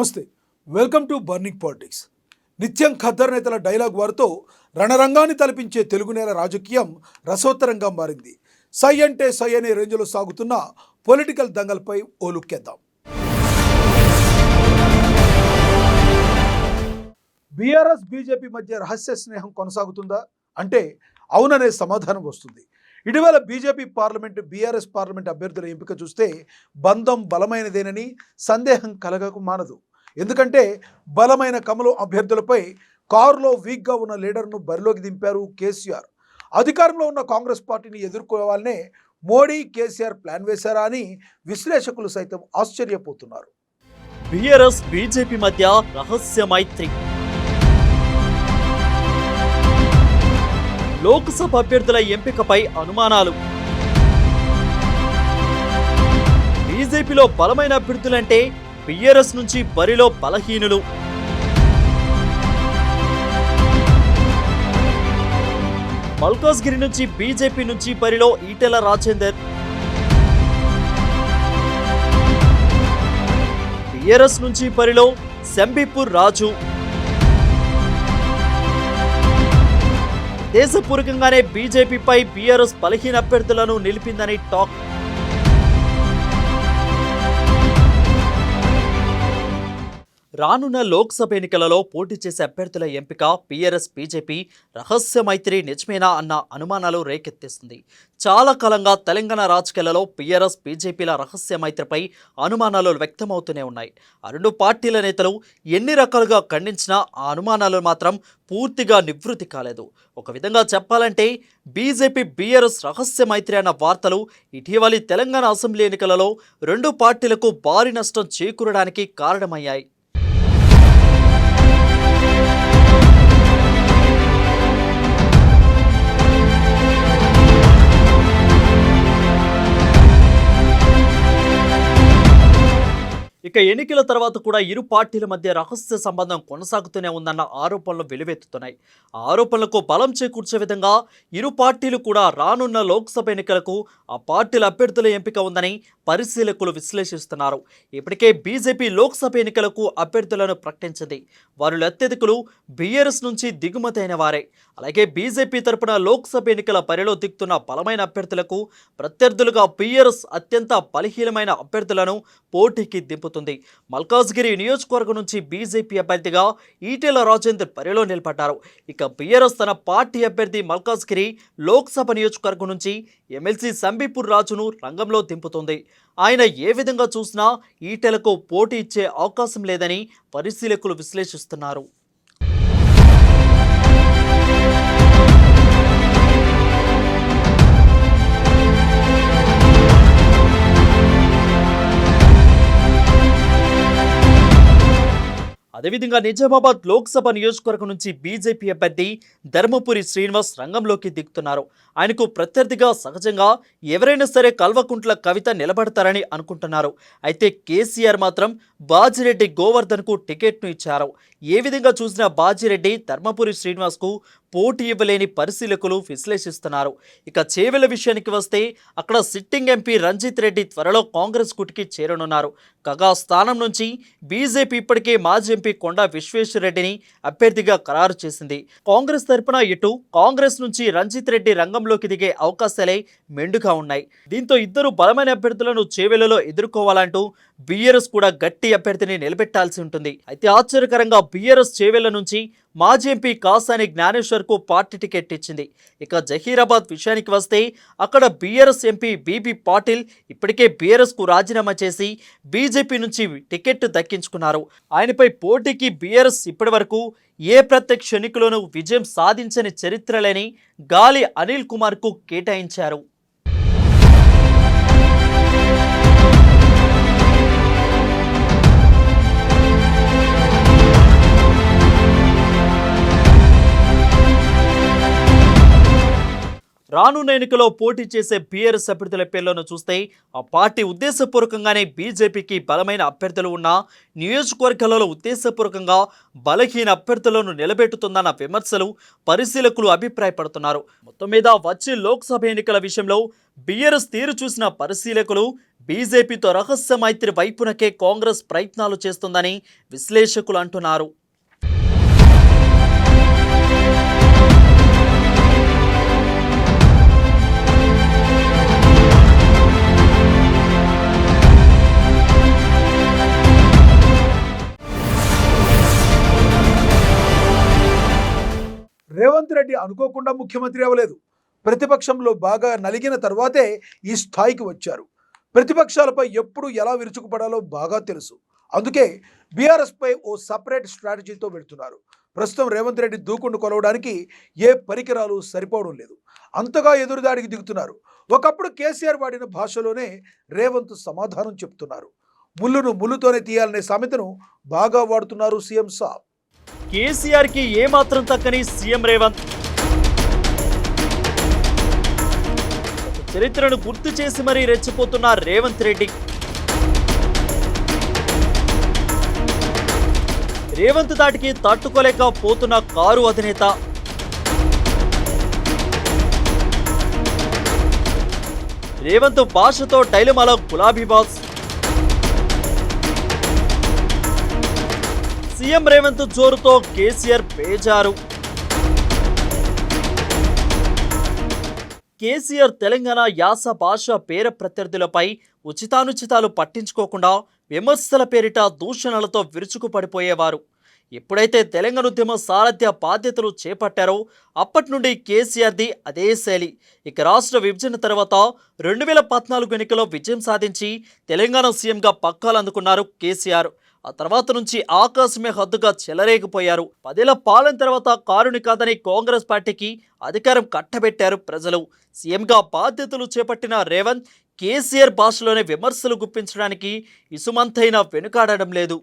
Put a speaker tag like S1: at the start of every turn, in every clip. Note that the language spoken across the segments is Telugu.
S1: నమస్తే, వెల్కమ్ టు బర్నింగ్ పాలిటిక్స్. నిత్యం ఖద్దర్ నేతల డైలాగ్ వారితో రణరంగాన్ని తలపించే తెలుగు నేల రాజకీయం రసోత్తరంగా మారింది. సై అంటే సై అనే రేంజ్లో సాగుతున్న పొలిటికల్ దంగల్పై ఓ లుక్కేద్దాం. బీఆర్ఎస్ బీజేపీ మధ్య రహస్య స్నేహం కొనసాగుతుందా అంటే అవుననే సమాధానం వస్తుంది. ఇటీవల బీజేపీ పార్లమెంటు బీఆర్ఎస్ పార్లమెంట్ అభ్యర్థుల ఎంపిక చూస్తే బంధం బలమైనదేనని సందేహం కలగక మానదు. ఎందుకంటే బలమైన కమలం అభ్యర్థులపై కారులో వీక్గా ఉన్న లీడర్ను బరిలోకి దింపారు కేసీఆర్. అధికారంలో ఉన్న కాంగ్రెస్ పార్టీని ఎదుర్కోవాలనే మోడీ కేసీఆర్ ప్లాన్ వేశారా అని విశ్లేషకులు సైతం ఆశ్చర్యపోతున్నారు.
S2: బీఆర్ఎస్ బీజేపీ మధ్య రహస్య మైత్రి. లోక్సభ అభ్యర్థుల ఎంపికపై అనుమానాలు. బీజేపీలో బలమైన అభ్యర్థులంటే బీఆర్ఎస్ నుంచి బరిలో బలహీనులు. మల్కాజ్గిరి నుంచి బీజేపీ నుంచి బరిలో ఈటెల రాజేందర్. బీఆర్ఎస్ నుంచి బరిలో సంబీపూర్ రాజు. దేశపూర్వకంగానే బీజేపీపై బీఆర్ఎస్ బలహీన అభ్యర్థులను నిలిపిందని టాక్. రానున్న లోక్సభ ఎన్నికలలో పోటీ చేసే అభ్యర్థుల ఎంపిక బీఆర్ఎస్ బీజేపీ రహస్య మైత్రి నిజమేనా అన్న అనుమానాలు రేకెత్తిస్తుంది. చాలా కాలంగా తెలంగాణ రాజకీయాలలో బీఆర్ఎస్ బీజేపీల రహస్య మైత్రిపై అనుమానాలు వ్యక్తమవుతూనే ఉన్నాయి. ఆ రెండు పార్టీల నేతలు ఎన్ని రకాలుగా ఖండించినా ఆ అనుమానాలు మాత్రం పూర్తిగా నివృత్తి కాలేదు. ఒక విధంగా చెప్పాలంటే బీజేపీ బీఆర్ఎస్ రహస్య మైత్రి అన్న వార్తలు ఇటీవలి తెలంగాణ అసెంబ్లీ ఎన్నికలలో రెండు పార్టీలకు భారీ నష్టం చేకూరడానికి కారణమయ్యాయి. ఇక ఎన్నికల తర్వాత కూడా ఇరు పార్టీల మధ్య రహస్య సంబంధం కొనసాగుతూనే ఉందన్న ఆరోపణలు వెలువెత్తుతున్నాయి. ఆ ఆరోపణలకు బలం చేకూర్చే విధంగా ఇరు పార్టీలు కూడా రానున్న లోక్సభ ఎన్నికలకు ఆ పార్టీల అభ్యర్థుల ఎంపిక ఉందని పరిశీలకులు విశ్లేషిస్తున్నారు. ఇప్పటికే బీజేపీ లోక్సభ ఎన్నికలకు అభ్యర్థులను ప్రకటించింది. వారు అత్యధికులు బీఆర్ఎస్ నుంచి దిగుమతి అయిన వారే. అలాగే బీజేపీ తరపున లోక్సభ ఎన్నికల బరిలో దిగుతున్న బలమైన అభ్యర్థులకు ప్రత్యర్థులుగా బీఆర్ఎస్ అత్యంత బలహీనమైన అభ్యర్థులను పోటీకి దింపుతుంది. మల్కాజ్గిరి నియోజకవర్గం నుంచి బీజేపీ అభ్యర్థిగా ఈటెల రాజేందర్ బరిలో నిలబడ్డారు. ఇక బీఆర్ఎస్ తన పార్టీ అభ్యర్థి మల్కాజ్గిరి లోక్సభ నియోజకవర్గం నుంచి ఎమ్మెల్సీ సంబీపూర్ రాజును రంగంలో దింపుతుంది. ఆయన ఏ విధంగా చూసినా ఈటెలకు పోటీ ఇచ్చే అవకాశం లేదని పరిశీలకులు విశ్లేషిస్తున్నారు. అదేవిధంగా నిజామాబాద్ లోక్సభ నియోజకవర్గం నుంచి బీజేపీ అభ్యర్థి ధర్మపురి శ్రీనివాస్ రంగంలోకి దిగుతున్నారు. ఆయనకు ప్రత్యర్థిగా సహజంగా ఎవరైనా సరే కల్వకుంట్ల కవిత నిలబడతారని అనుకుంటున్నారు. అయితే కేసీఆర్ మాత్రం బాజిరెడ్డి గోవర్ధన్కు టికెట్ను ఇచ్చారు. ఏ విధంగా చూసినా బాజిరెడ్డి ధర్మపురి శ్రీనివాస్కు పోటీ ఇవ్వలేని పరిశీలకులు విశ్లేషిస్తున్నారు. ఇక చేవెళ్ల విషయానికి వస్తే అక్కడ సిట్టింగ్ ఎంపీ రంజిత్ రెడ్డి త్వరలో కాంగ్రెస్ గుటికి చేరనున్నారు. కాగా స్థానం నుంచి బీజేపీ ఇప్పటికే మాజీ ఎంపీ కొండా విశ్వేశ్వరరెడ్డిని అభ్యర్థిగా ఖరారు చేసింది. కాంగ్రెస్ తరపున ఇటు కాంగ్రెస్ నుంచి రంజిత్ రెడ్డి రంగంలోకి దిగే అవకాశాలే మెండుగా ఉన్నాయి. దీంతో ఇద్దరు బలమైన అభ్యర్థులను చేవెళ్లలో ఎదుర్కోవాలంటూ బీఆర్ఎస్ కూడా గట్టి అభ్యర్థిని నిలబెట్టాల్సి ఉంటుంది. అయితే ఆశ్చర్యకరంగా బీఆర్ఎస్ చేవెళ్ల నుంచి మాజీ ఎంపీ కాసాని జ్ఞానేశ్వర్కు పార్టీ టికెట్ ఇచ్చింది. ఇక జహీరాబాద్ విషయానికి వస్తే అక్కడ బీఆర్ఎస్ ఎంపీ బీబీ పాటిల్ ఇప్పటికే బీఆర్ఎస్కు రాజీనామా చేసి బీజేపీ నుంచి టికెట్ దక్కించుకున్నారు. ఆయనపై పోటీకి బీఆర్ఎస్ ఇప్పటి వరకు ఏ ప్రత్యక్ష ఎన్నికలోనూ విజయం సాధించని చరిత్ర లేని గాలి అనిల్ కుమార్కు కేటాయించారు. రానున్న ఎన్నికలో పోటీ చేసే బీఆర్ఎస్ అభ్యర్థుల పేర్లను చూస్తే ఆ పార్టీ ఉద్దేశపూర్వకంగానే బీజేపీకి బలమైన అభ్యర్థులు ఉన్న నియోజకవర్గాలలో ఉద్దేశపూర్వకంగా బలహీన అభ్యర్థులను నిలబెట్టుతుందన్న విమర్శలు పరిశీలకులు అభిప్రాయపడుతున్నారు. మొత్తం మీద వచ్చే లోక్సభ ఎన్నికల విషయంలో బీఆర్ఎస్ తీరు చూసిన పరిశీలకులు బీజేపీతో రహస్య మైత్రి వైపునకే కాంగ్రెస్ ప్రయత్నాలు చేస్తుందని విశ్లేషకులు అంటున్నారు.
S1: రేవంత్ రెడ్డి అనుకోకుండా ముఖ్యమంత్రి అవ్వలేదు. ప్రతిపక్షంలో బాగా నలిగిన తర్వాతే ఈ స్థాయికి వచ్చారు. ప్రతిపక్షాలపై ఎప్పుడు ఎలా విరుచుకుపడాలో బాగా తెలుసు. అందుకే బీఆర్ఎస్పై ఓ సపరేట్ స్ట్రాటజీతో వెళ్తున్నారు. ప్రస్తుతం రేవంత్ రెడ్డి దూకుడు కొలవడానికి ఏ పరికరాలు సరిపోవడం లేదు. అంతగా ఎదురుదాడికి దిగుతున్నారు. ఒకప్పుడు కేసీఆర్ వాడిన భాషలోనే రేవంత్ సమాధానం చెప్తున్నారు. ముళ్ళును ముళ్ళుతోనే తీయాలనే సామెతను బాగా వాడుతున్నారు సీఎం సాబ్.
S2: కేసీఆర్కి ఏమాత్రం తక్కని సీఎం రేవంత్ చరిత్రను గుర్తు చేసి మరీ రెచ్చిపోతున్న రేవంత్ రెడ్డి. రేవంత్ దాటికి తట్టుకోలేకపోతున్న కారు అధినేత. రేవంత్ భాషతో డైలమాలో గులాబీ బాస్. సీఎం రేవంత్ జోరుతో కేసీఆర్ బేజారు. కేసీఆర్ తెలంగాణ యాస భాష పేర ప్రత్యర్థులపై ఉచితానుచితాలు పట్టించుకోకుండా విమర్శల పేరిట దూషణలతో విరుచుకుపడిపోయేవారు. ఎప్పుడైతే తెలంగాణ ఉద్యమ సారథ్య బాధ్యతలు చేపట్టారో అప్పటి నుండి కేసీఆర్ది అదే శైలి. ఇక రాష్ట్ర విభజన తర్వాత 2014 ఎన్నికల్లో విజయం సాధించి తెలంగాణ సీఎంగా పక్కాలు అందుకున్నారు కేసీఆర్. ఆ తర్వాత నుంచి ఆకాశమే హద్దుగా చెలరేగిపోయారు. 10 ఏళ్ల పాలన తర్వాత కారుని కాదని కాంగ్రెస్ పార్టీకి అధికారం కట్టబెట్టారు ప్రజలు. సీఎంగా బాధ్యతలు చేపట్టిన రేవంత్ కేసీఆర్ భాషలోనే విమర్శలు గుప్పించడానికి ఇసుమంతైనా వెనుకాడడం లేదు.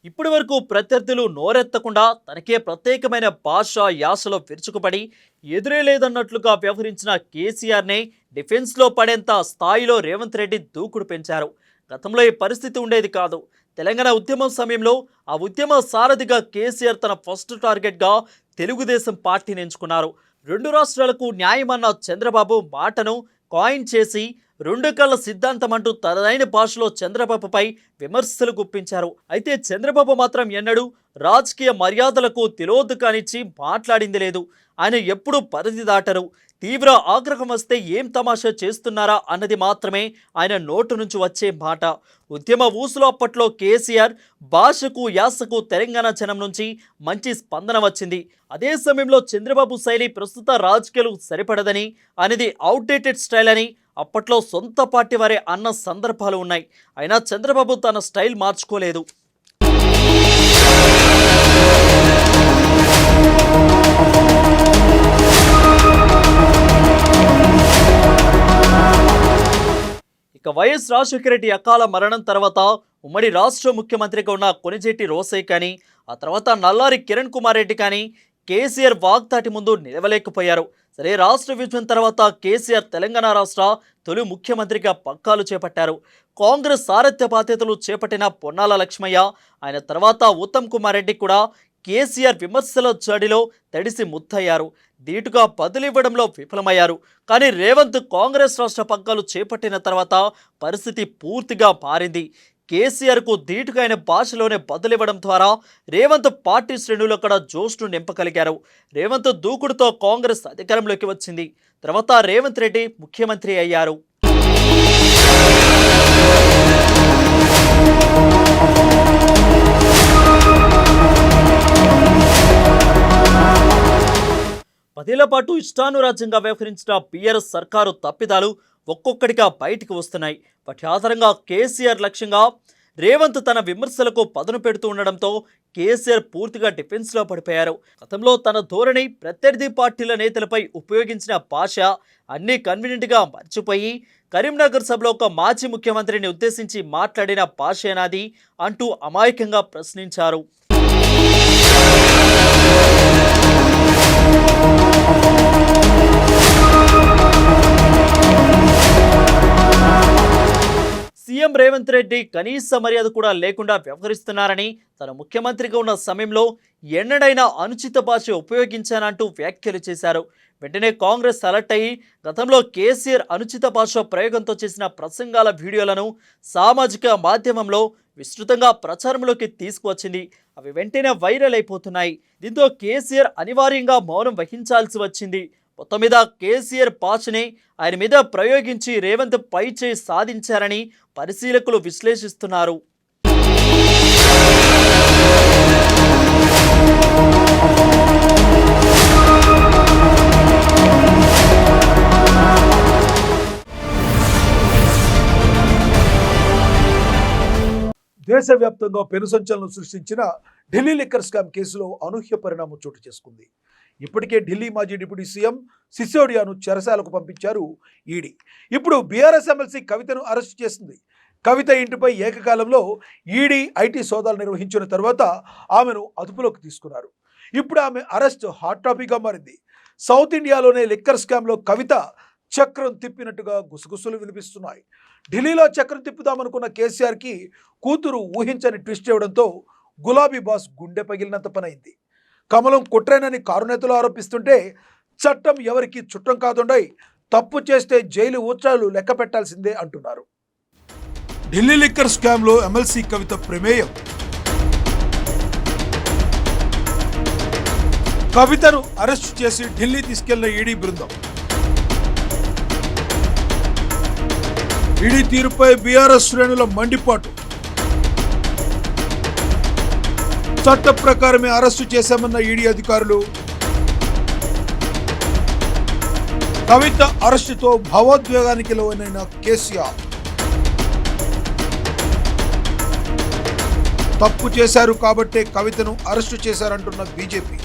S2: ఇప్పటి వరకు ప్రత్యర్థులు నోరెత్తకుండా తనకే ప్రత్యేకమైన భాష యాసలో విరుచుకుపడి ఎదురే లేదన్నట్లుగా వ్యవహరించిన కేసీఆర్నే డిఫెన్స్లో పడేంత స్థాయిలో రేవంత్ రెడ్డి దూకుడు పెంచారు. గతంలో ఈ పరిస్థితి ఉండేది కాదు. తెలంగాణ ఉద్యమం సమయంలో ఆ ఉద్యమ సారథిగా కేసీఆర్ తన ఫస్ట్ టార్గెట్గా తెలుగుదేశం పార్టీని ఎంచుకున్నారు. 2 రాష్ట్రాలకు న్యాయమన్న చంద్రబాబు మాటను కాయిన్ చేసి 2 కళ్ళ సిద్ధాంతం అంటూ తనదైన భాషలో చంద్రబాబుపై విమర్శలు గుప్పించారు. అయితే చంద్రబాబు మాత్రం ఎన్నడూ రాజకీయ మర్యాదలకు తిలోదకానిచ్చి మాట్లాడింది లేదు. ఆయన ఎప్పుడూ పరిధి దాటరు. తీవ్ర ఆగ్రహం వస్తే ఏం తమాషా చేస్తున్నారా అన్నది మాత్రమే ఆయన నోటు నుంచి వచ్చే మాట. ఉద్యమ ఊసులో అప్పట్లో కేసీఆర్ భాషకు యాసకు తెలంగాణ జనం నుంచి మంచి స్పందన వచ్చింది. అదే సమయంలో చంద్రబాబు శైలి ప్రస్తుత రాజకీయాలకు సరిపడదని, అనేది అవుట్డేటెడ్ స్టైల్ అని అప్పట్లో సొంత పార్టీ వారే అన్న సందర్భాలు ఉన్నాయి. అయినా చంద్రబాబు తన స్టైల్ మార్చుకోలేదు. ఇక వైఎస్ రాజశేఖర రెడ్డి అకాల మరణం తర్వాత ఉమ్మడి రాష్ట్ర ముఖ్యమంత్రిగా ఉన్న కొణిజేటి రోసయ్య కానీ, ఆ తర్వాత నల్లారి కిరణ్ కుమార్ రెడ్డి కానీ కేసీఆర్ వాగ్దాటి ముందు నిలవలేకపోయారు. సరే, రాష్ట్ర విభజన తర్వాత కేసీఆర్ తెలంగాణ రాష్ట్ర తొలి ముఖ్యమంత్రిగా పక్కాలు చేపట్టారు. కాంగ్రెస్ సారథ్య బాధ్యతలు చేపట్టిన పొన్నాల లక్ష్మయ్య, ఆయన తర్వాత ఉత్తమ్ కుమార్ రెడ్డి కూడా కేసీఆర్ విమర్శల జడిలో తడిసి ముద్దయ్యారు. ధీటుగా బదులివ్వడంలో విఫలమయ్యారు. కానీ రేవంత్ కాంగ్రెస్ రాష్ట్ర పగ్గాలు చేపట్టిన తర్వాత పరిస్థితి పూర్తిగా మారింది. కేసీఆర్కు ధీటుగా ఆయన భాషలోనే బదులివ్వడం ద్వారా రేవంత్ పార్టీ శ్రేణులు అక్కడ జోష్ను నింపగలిగారు. రేవంత్ దూకుడుతో కాంగ్రెస్ అధికారంలోకి వచ్చింది. తర్వాత రేవంత్ రెడ్డి ముఖ్యమంత్రి అయ్యారు. పదేళ్ల పాటు ఇష్టానురాజ్యంగా వ్యవహరించిన బీఆర్ఎస్ సర్కారు తప్పిదాలు ఒక్కొక్కటిగా బయటికి వస్తున్నాయి. వాటి ఆధారంగా కేసీఆర్ లక్ష్యంగా రేవంత్ తన విమర్శలకు పదును పెడుతూ ఉండడంతో కేసీఆర్ పూర్తిగా డిఫెన్స్లో పడిపోయారు. గతంలో తన ధోరణి ప్రత్యర్థి పార్టీల నేతలపై ఉపయోగించిన భాష అన్నీ కన్వీనియంట్గా మర్చిపోయి కరీంనగర్ సభలో ఒక మాజీ ముఖ్యమంత్రిని ఉద్దేశించి మాట్లాడిన భాషేనాది అంటూ అమాయకంగా ప్రశ్నించారు. సీఎం రేవంత్ రెడ్డి కనీస మర్యాద కూడా లేకుండా వ్యవహరిస్తున్నారని, తన ముఖ్యమంత్రిగా ఉన్న సమయంలో ఎన్నడైనా అనుచిత భాష ఉపయోగించానంటూ వ్యాఖ్యలు చేశారు. వెంటనే కాంగ్రెస్ అలర్ట్ అయ్యి గతంలో కేసీఆర్ అనుచిత భాష ప్రయోగంతో చేసిన ప్రసంగాల వీడియోలను సామాజిక మాధ్యమంలో విస్తృతంగా ప్రచారంలోకి తీసుకువచ్చింది. అవి వెంటనే వైరల్ అయిపోతున్నాయి. దీంతో కేసీఆర్ అనివార్యంగా మౌనం వహించాల్సి వచ్చింది. మొత్తం మీద కేసీఆర్ భాషనే ఆయన మీద ప్రయోగించి రేవంత్ పైచేయి సాధించారని పరిశీలకులు విశ్లేషిస్తున్నారు.
S1: దేశవ్యాప్తంగా పెను సంచలనం సృష్టించిన ఢిల్లీ లిక్కర్ స్కామ్ కేసులో అనూహ్య పరిణామం చోటు చేసుకుంది. ఇప్పటికే ఢిల్లీ మాజీ డిప్యూటీ సీఎం సిసోడియాను చెరసాలకు పంపించారు ఈడీ. ఇప్పుడు బీఆర్ఎస్ ఎమ్మెల్సీ కవితను అరెస్ట్ చేసింది. కవిత ఇంటిపై ఏకకాలంలో ఈడీ ఐటీ సోదాలు నిర్వహించిన తర్వాత ఆమెను అదుపులోకి తీసుకున్నారు. ఇప్పుడు ఆమె అరెస్ట్ హాట్ టాపిక్గా మారింది. సౌత్ ఇండియాలోనే లిక్కర్ స్కామ్లో కవిత చక్రం తిప్పినట్టుగా గుసగుసలు వినిపిస్తున్నాయి. ఢిల్లీలో చక్రం తిప్పుదామనుకున్న కేసీఆర్కి కూతురు ఊహించని ట్విస్ట్ ఇవ్వడంతో గులాబీ బాస్ గుండె పగిలినంత పనైంది. కమలం కుట్రేనని కారు నేతలు ఆరోపిస్తుంటే చట్టం ఎవరికి చుట్టం కాదుండై, తప్పు చేస్తే జైలు ఊచాలు లెక్క పెట్టాల్సిందే అంటున్నారు. ఢిల్లీ లిక్కర్ స్కామ్లో ఎమ్మెల్సీ కవిత ప్రమేయం. కవితను అరెస్టు చేసి ఢిల్లీ తీసుకెళ్లిన ఈడీ బృందం. ఈడీ తీరుపై బీఆర్ఎస్ శ్రేణుల మండిపాటు. చట్ట ప్రకారమే అరెస్టు చేశామన్న ఈడీ అధికారులు. కవిత అరెస్టుతో భావోద్వేగానికి లోనైన కేసీఆర్. తప్పు చేశారు కాబట్టే కవితను అరెస్టు చేశారంటున్న బీజేపీ.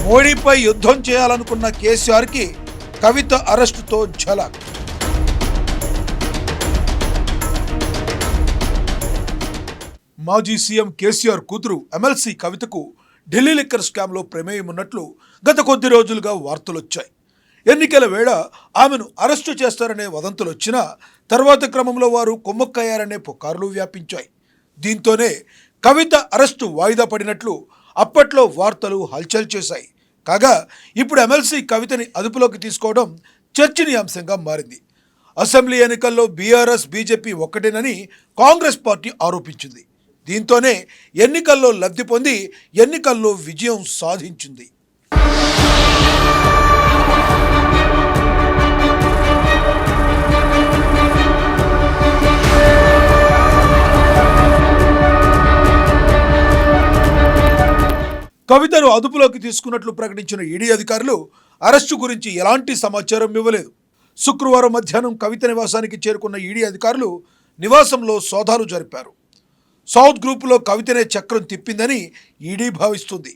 S1: మోడీపై యుద్ధం చేయాలనుకున్న కేసీఆర్కి కవిత అరెస్టుతో ఝలక్. మాజీ సీఎం కేసీఆర్ కూతురు ఎమ్మెల్సీ కవితకు ఢిల్లీ లిక్కర్ స్కామ్లో ప్రమేయం ఉన్నట్లు గత కొద్ది రోజులుగా వార్తలొచ్చాయి. ఎన్నికల వేళ ఆమెను అరెస్టు చేస్తారనే వదంతులు వచ్చినా తర్వాత క్రమంలో వారు కుమ్మక్కయ్యారనే పుకార్లు వ్యాపించాయి. దీంతోనే కవిత అరెస్టు వాయిదా పడినట్లు అప్పట్లో వార్తలు హల్చల్ చేశాయి. కాగా ఇప్పుడు ఎమ్మెల్సీ కవితని అదుపులోకి తీసుకోవడం చర్చనీయాంశంగా మారింది. అసెంబ్లీ ఎన్నికల్లో బీఆర్ఎస్ బీజేపీ ఒక్కటేనని కాంగ్రెస్ పార్టీ ఆరోపించింది. దీంతోనే ఎన్నికల్లో లబ్ధి పొంది ఎన్నికల్లో విజయం సాధించింది. కవితను అదుపులోకి తీసుకున్నట్లు ప్రకటించిన ఈడీ అధికారులు అరెస్టు గురించి ఎలాంటి సమాచారం ఇవ్వలేదు. శుక్రవారం మధ్యాహ్నం కవిత నివాసానికి చేరుకున్న ఈడీ అధికారులు నివాసంలో సోదాలు జరిపారు. సౌత్ గ్రూపులో కవితనే చక్రం తిప్పిందని ఈడీ భావిస్తుంది.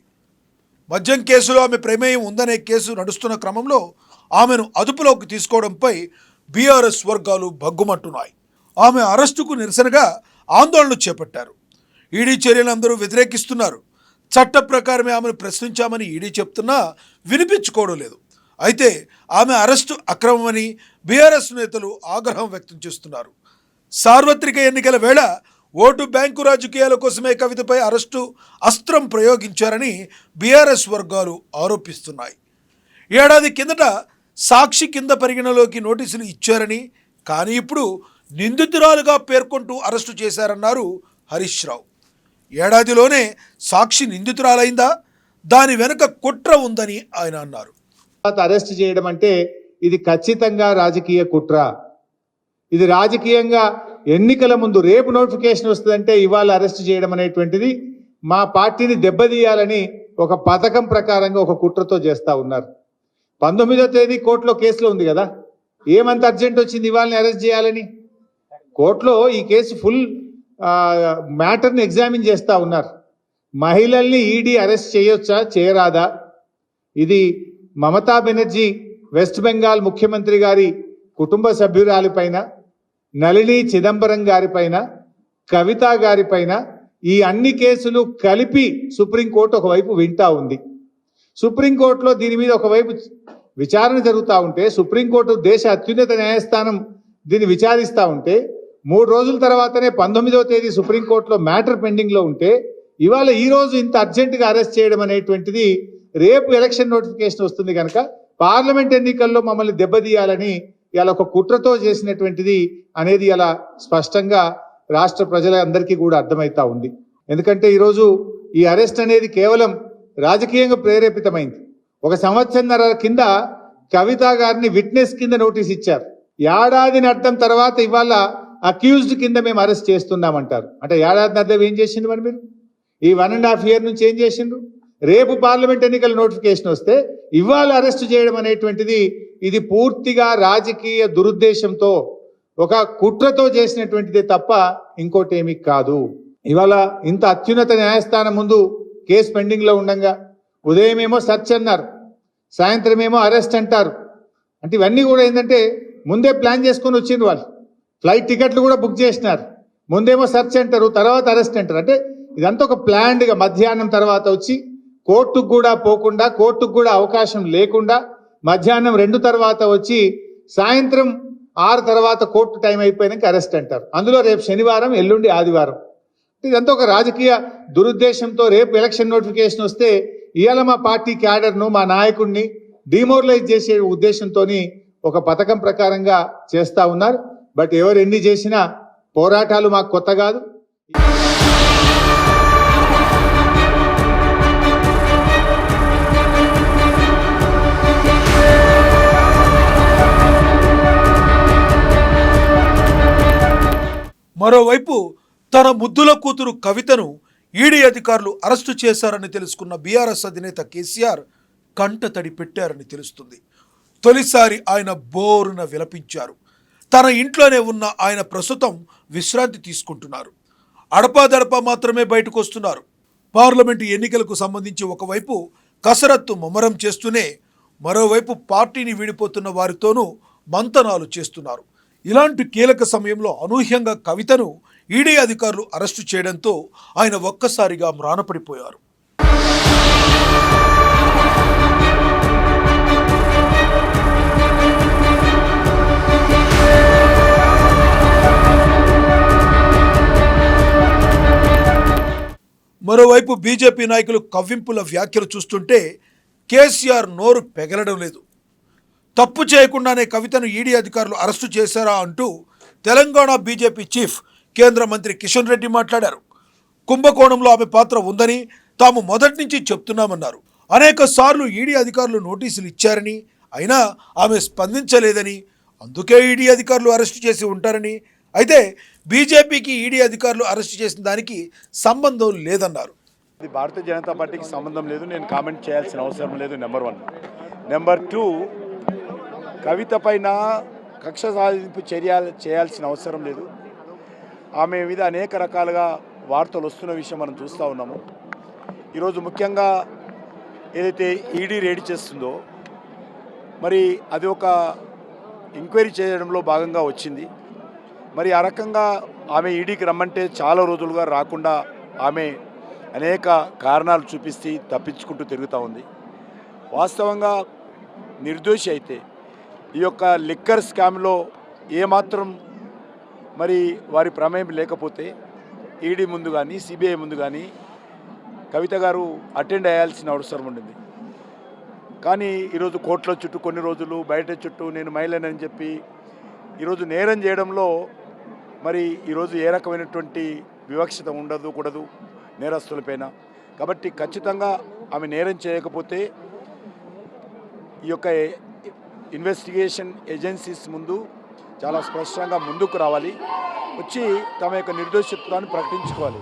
S1: మద్యం కేసులో ఆమె ప్రమేయం ఉందనే కేసు నడుస్తున్న క్రమంలో ఆమెను అదుపులోకి తీసుకోవడంపై బీఆర్ఎస్ వర్గాలు భగ్గుమంటున్నాయి. ఆమె అరెస్టుకు నిరసనగా ఆందోళనలు చేపట్టారు. ఈడీ చర్యలు అందరూ వ్యతిరేకిస్తున్నారు. చట్ట ప్రకారమే ఆమెను ప్రశ్నించామని ఈడీ చెప్తున్నా వినిపించుకోవడం లేదు. అయితే ఆమె అరెస్టు అక్రమమని బీఆర్ఎస్ నేతలు ఆగ్రహం వ్యక్తం చేస్తున్నారు. సార్వత్రిక ఎన్నికల వేళ ఓటు బ్యాంకు రాజకీయాల కోసమే కవితపై అరెస్టు అస్త్రం ప్రయోగించారని బీఆర్ఎస్ వర్గాలు ఆరోపిస్తున్నాయి. ఏడాది కిందట సాక్షి కింద పరిగణలోకి నోటీసులు ఇచ్చారని, కానీ ఇప్పుడు నిందితురాలుగా పేర్కొంటూ అరెస్టు చేశారన్నారు హరీష్ రావు. ఏడాదిలోనే సాక్షి నిందితురాలైందా? దాని వెనుక కుట్ర ఉందని ఆయన అన్నారు.
S3: అరెస్ట్ చేయడం అంటే ఇది ఖచ్చితంగా రాజకీయ కుట్ర. ఇది రాజకీయంగా ఎన్నికల ముందు రేపు నోటిఫికేషన్ వస్తుందంటే ఇవాళ అరెస్ట్ చేయడం అనేటువంటిది మా పార్టీని దెబ్బతీయాలని ఒక పథకం ప్రకారంగా ఒక కుట్రతో చేస్తా ఉన్నారు. 19వ తేదీ కోర్టులో కేసులో ఉంది కదా, ఏమంత అర్జెంట్ వచ్చింది ఇవాళని అరెస్ట్ చేయాలని? కోర్టులో ఈ కేసు ఫుల్ మ్యాటర్ని ఎగ్జామిన్ చేస్తూ ఉన్నారు. మహిళల్ని ఈడీ అరెస్ట్ చేయొచ్చా చేయరాదా? ఇది మమతా బెనర్జీ వెస్ట్ బెంగాల్ ముఖ్యమంత్రి గారి కుటుంబ సభ్యురాలిపైన, నళిని చిదంబరం గారిపైన, కవిత గారిపైన ఈ అన్ని కేసులు కలిపి సుప్రీంకోర్టు ఒకవైపు వింటా ఉంది. సుప్రీంకోర్టులో దీని మీద ఒకవైపు విచారణ జరుగుతూ ఉంటే, సుప్రీంకోర్టు దేశ అత్యున్నత న్యాయస్థానం దీన్ని విచారిస్తూ ఉంటే, 3 రోజుల తర్వాతనే 19వ తేదీ సుప్రీంకోర్టులో మ్యాటర్ పెండింగ్లో ఉంటే, ఇవాళ ఈ రోజు ఇంత అర్జెంటుగా అరెస్ట్ చేయడం అనేటువంటిది, రేపు ఎలక్షన్ నోటిఫికేషన్ వస్తుంది కనుక పార్లమెంట్ ఎన్నికల్లో మమ్మల్ని దెబ్బతీయాలని ఇలా ఒక కుట్రతో చేసినటువంటిది అనేది ఇలా స్పష్టంగా రాష్ట్ర ప్రజలందరికీ కూడా అర్థమవుతా ఉంది. ఎందుకంటే ఈరోజు ఈ అరెస్ట్ అనేది కేవలం రాజకీయంగా ప్రేరేపితమైంది. 1 సంవత్సరంన్నర కింద కవిత గారిని విట్నెస్ కింద నోటీస్ ఇచ్చారు. ఏడాదిని అర్థం తర్వాత ఇవాళ అక్యూజ్డ్ కింద మేము అరెస్ట్ చేస్తున్నామంటారు. అంటే ఏడాదిని అర్థం ఏం చేసిండ్రు మరి మీరు? ఈ 1.5 year నుంచి ఏం చేసిండ్రు? రేపు పార్లమెంట్ ఎన్నికల నోటిఫికేషన్ వస్తే ఇవాళ అరెస్ట్ చేయడం అనేటువంటిది ఇది పూర్తిగా రాజకీయ దురుద్దేశంతో, ఒక కుట్రతో చేసినటువంటిదే తప్ప ఇంకోటి ఏమీ కాదు. ఇవాళ ఇంత అత్యున్నత న్యాయస్థానం ముందు కేసు పెండింగ్లో ఉండగా ఉదయం ఏమో సెర్చ్ అన్నారు, సాయంత్రం ఏమో అరెస్ట్ అంటారు. అంటే ఇవన్నీ కూడా ఏంటంటే ముందే ప్లాన్ చేసుకొని వచ్చిండ్రు. వాళ్ళు ఫ్లైట్ టికెట్లు కూడా బుక్ చేసినారు. ముందేమో సెర్చ్ అంటారు, తర్వాత అరెస్ట్ అంటారు. అంటే ఇదంతా ఒక ప్లాన్డ్గా మధ్యాహ్నం తర్వాత వచ్చి కోర్టుకు కూడా పోకుండా, కోర్టుకు కూడా అవకాశం లేకుండా మధ్యాహ్నం 2 తర్వాత వచ్చి సాయంత్రం 6 తర్వాత కోర్టు టైం అయిపోయినాక అరెస్ట్ అంటారు. అందులో రేపు శనివారం, ఎల్లుండి ఆదివారం. ఇదంతా ఒక రాజకీయ దురుద్దేశంతో రేపు ఎలక్షన్ నోటిఫికేషన్ వస్తే ఇవాళ మా పార్టీ క్యాడర్ను, మా నాయకుడిని డిమోరలైజ్ చేసే ఉద్దేశంతో ఒక పథకం ప్రకారంగా చేస్తూ ఉన్నారు. బట్ ఎవరు ఎన్ని చేసినా పోరాటాలు మాకు కొత్త కాదు.
S1: మరోవైపు తన ముద్దుల కూతురు కవితను ఈడీ అధికారులు అరెస్టు చేశారని తెలుసుకున్న బీఆర్ఎస్ అధినేత కేసీఆర్ కంటతడి పెట్టారని తెలుస్తుంది. తొలిసారి ఆయన బోరున విలపించారు. తన ఇంట్లోనే ఉన్న ఆయన ప్రస్తుతం విశ్రాంతి తీసుకుంటున్నారు. అడపాదడపా మాత్రమే బయటకు వస్తున్నారు. పార్లమెంటు ఎన్నికలకు సంబంధించి ఒకవైపు కసరత్తు ముమ్మరం చేస్తూనే మరోవైపు పార్టీని వీడిపోతున్న వారితోనూ మంతనాలు చేస్తున్నారు. ఇలాంటి కీలక సమయంలో అనూహ్యంగా కవితను ఈడీ అధికారులు అరెస్టు చేయడంతో ఆయన ఒక్కసారిగా మ్రానపడిపోయారు. మరోవైపు బీజేపీ నాయకులు కవ్వింపుల వ్యాఖ్యలు చూస్తుంటే కేసీఆర్ నోరు పెగలడం లేదు. తప్పు చేయకుండానే కవితను ఈడీ అధికారులు అరెస్టు చేశారా అంటూ తెలంగాణ బీజేపీ చీఫ్ కేంద్ర మంత్రి కిషన్ రెడ్డి మాట్లాడారు. కుంభకోణంలో ఆమె పాత్ర ఉందని తాము మొదటి నుంచి చెప్తున్నామన్నారు. అనేక సార్లు ఈడీ అధికారులు నోటీసులు ఇచ్చారని, అయినా ఆమె స్పందించలేదని, అందుకే ఈడీ అధికారులు అరెస్టు చేసి ఉంటారని, అయితే బీజేపీకి ఈడీ అధికారులు అరెస్టు చేసిన దానికి సంబంధం లేదన్నారు.
S4: ఇది భారతీయ జనతా పార్టీకి సంబంధం లేదు, నేను కామెంట్ చేయాల్సిన అవసరం లేదు. నెంబర్ 1. నెంబర్ 2, కవిత పైన కక్ష సాధింపు చేయాల్సిన అవసరం లేదు. ఆమె మీద అనేక రకాలుగా వార్తలు వస్తున్న విషయం మనం చూస్తూ ఉన్నాము. ఈరోజు ముఖ్యంగా ఏదైతే ఈడీ రేడ్ చేస్తుందో మరి అది ఒక ఎంక్వైరీ చేయడంలో భాగంగా వచ్చింది. మరి ఆ రకంగా ఆమె ఈడీకి రమ్మంటే చాలా రోజులుగా రాకుండా ఆమె అనేక కారణాలు చూపిస్తే తప్పించుకుంటూ తిరుగుతూ ఉంది. వాస్తవంగా నిర్దోషి అయితే ఈ యొక్క లిక్కర్ స్కామ్లో ఏమాత్రం మరి వారి ప్రమేయం లేకపోతే ఈడీ ముందు కానీ సిబిఐ ముందు కానీ కవిత గారు అటెండ్ అయ్యాల్సిన అవసరం ఉండింది. కానీ ఈరోజు కోర్టుల చుట్టూ కొన్ని రోజులు, బయట చుట్టూ నేను మహిళనని చెప్పి ఈరోజు నేరం చేయడంలో మరి ఈరోజు ఏ రకమైనటువంటి వివక్షత ఉండకూడదు నేరస్తులపైన. కాబట్టి ఖచ్చితంగా ఆమె నేరం చేయకపోతే ఈ యొక్క ఇన్వెస్టిగేషన్ ఏజెన్సీస్ ముందు చాలా స్పష్టంగా ముందుకు రావాలి, వచ్చి తమ యొక్క నిర్దోషిత్వాన్ని ప్రకటించుకోవాలి.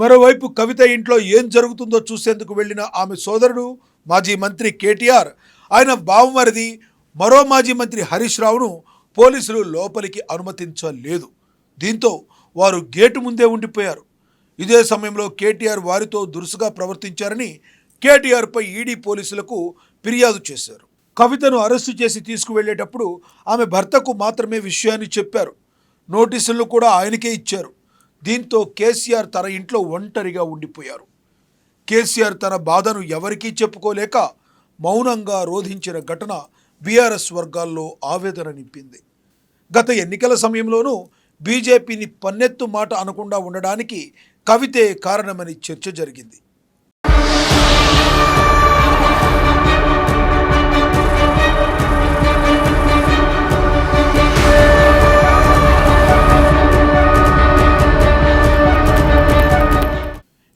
S1: మరోవైపు కవిత ఇంట్లో ఏం జరుగుతుందో చూసేందుకు వెళ్లిన ఆమె సోదరుడు మాజీ మంత్రి కేటీఆర్, ఆయన బావమరిది మరో మాజీ మంత్రి హరీష్ రావును పోలీసులు లోపలికి అనుమతించలేదు. దీంతో వారు గేటు ముందే ఉండిపోయారు. ఇదే సమయంలో కేటీఆర్ వారితో దురుసుగా ప్రవర్తించారని కేటీఆర్పై ఈడీ పోలీసులకు ఫిర్యాదు చేశారు. కవితను అరెస్టు చేసి తీసుకువెళ్లేటప్పుడు ఆమె భర్తకు మాత్రమే విషయాన్ని చెప్పారు. నోటీసులను కూడా ఆయనకే ఇచ్చారు. దీంతో కేసీఆర్ తన ఇంట్లో ఒంటరిగా ఉండిపోయారు. కేసీఆర్ తన బాధను ఎవరికీ చెప్పుకోలేక మౌనంగా రోధించిన ఘటన బీఆర్ఎస్ వర్గాల్లో ఆవేదన నింపింది. గత ఎన్నికల సమయంలోనూ బీజేపీని పన్నెత్తు మాట అనకుండా ఉండడానికి కవితే కారణమని చర్చ జరిగింది.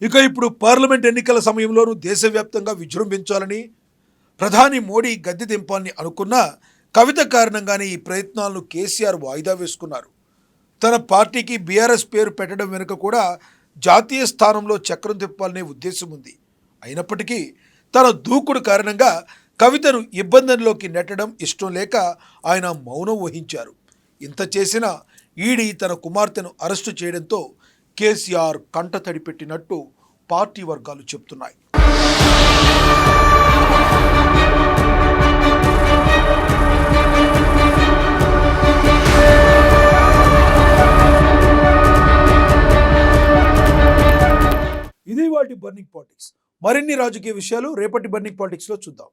S1: ఇక ఇప్పుడు పార్లమెంట్ ఎన్నికల సమయంలోనూ దేశవ్యాప్తంగా విజృంభించాలని ప్రధాని మోడీ గద్దె దింపాలని అనుకున్న కవిత కారణంగానే ఈ ప్రయత్నాలను కేసీఆర్ వాయిదా వేసుకున్నారు. తన పార్టీకి బీఆర్ఎస్ పేరు పెట్టడం వెనుక కూడా జాతీయ స్థానంలో చక్రం తిప్పాలనే ఉద్దేశం ఉంది. అయినప్పటికీ తన దూకుడు కారణంగా కవితను ఇబ్బందుల్లోకి నెట్టడం ఇష్టం లేక ఆయన మౌనం వహించారు. ఇంత చేసినా ఈడీ తన కుమార్తెను అరెస్టు చేయడంతో కేసీఆర్ కంటతడి పెట్టినట్టు పార్టీ వర్గాలు చెప్తున్నాయి. ఇది వాటి బర్నింగ్ పాలిటిక్స్. మరిన్ని రాజకీయ విషయాలు రేపటి బర్నింగ్ పాలిటిక్స్లో చూద్దాం.